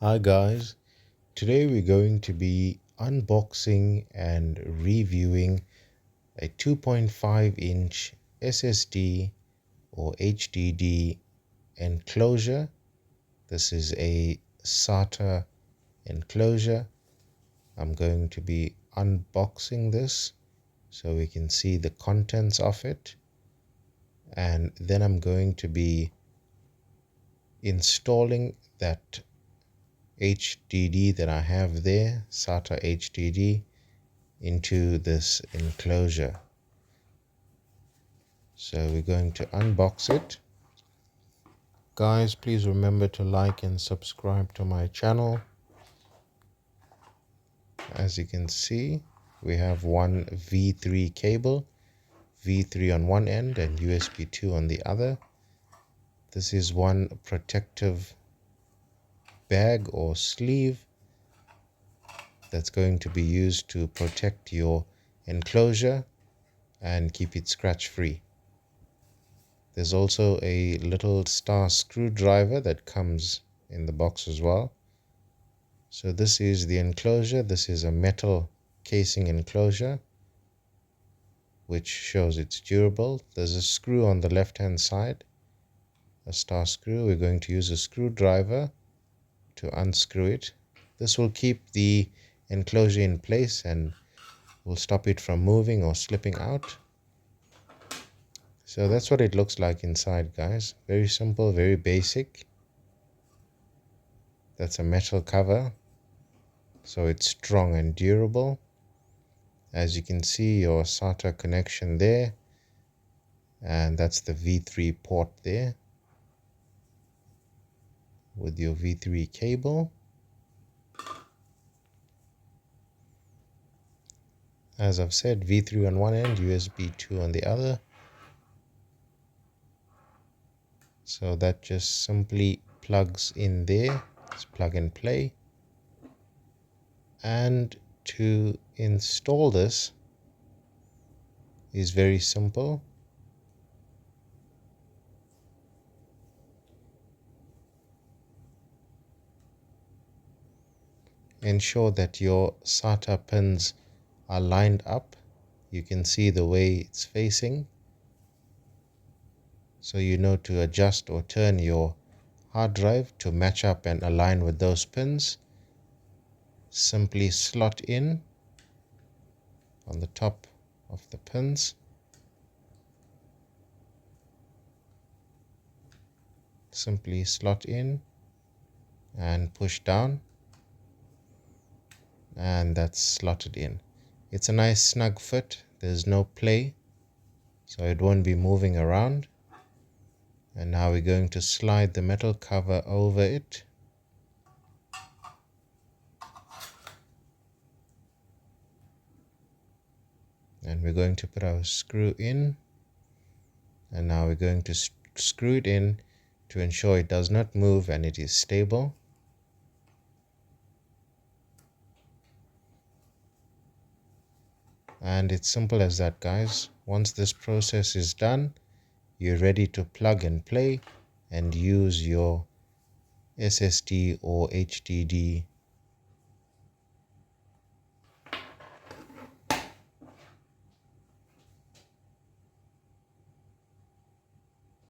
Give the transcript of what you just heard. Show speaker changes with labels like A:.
A: Hi guys, today we're going to be unboxing and reviewing a 2.5-inch SSD or HDD enclosure. This is a Sata enclosure. I'm going to be unboxing this so we can see the contents of it, and then I'm going to be installing that HDD that I have there, SATA HDD, into this enclosure. So we're going to unbox it. Guys, please remember to like and subscribe to my channel. As you can see, we have one V3 cable, V3 on one end and USB 2 on the other. This is one protective bag or sleeve that's going to be used to protect your enclosure and keep it scratch free. There's also a little star screwdriver that comes in the box as well. So this is the enclosure. This is a metal casing enclosure which shows it's durable. There's a screw on the left hand side, a star screw. We're going to use a screwdriver to unscrew it. This will keep the enclosure in place and will stop it from moving or slipping out. So that's what it looks like inside, guys. Very simple, very basic. That's a metal cover, so it's strong and durable. As you can see, your SATA connection there, and that's the V3 port there with your V3 cable. As I've said, V3 on one end, USB 2 on the other. So that just simply plugs in there. It's plug and play. And to install this is very simple. Ensure that your SATA pins are lined up. You can see the way it's facing, so you know to adjust or turn your hard drive to match up and align with those pins. Simply slot in on the top of the pins. Simply slot in and push down, and that's slotted in. It's a nice snug fit. There's no play, so it won't be moving around. And now we're going to slide the metal cover over it. And we're going to put our screw in, and now we're going to screw it in to ensure it does not move and it is stable. And it's simple as that, guys. Once this process is done, you're ready to plug and play and use your SSD or HDD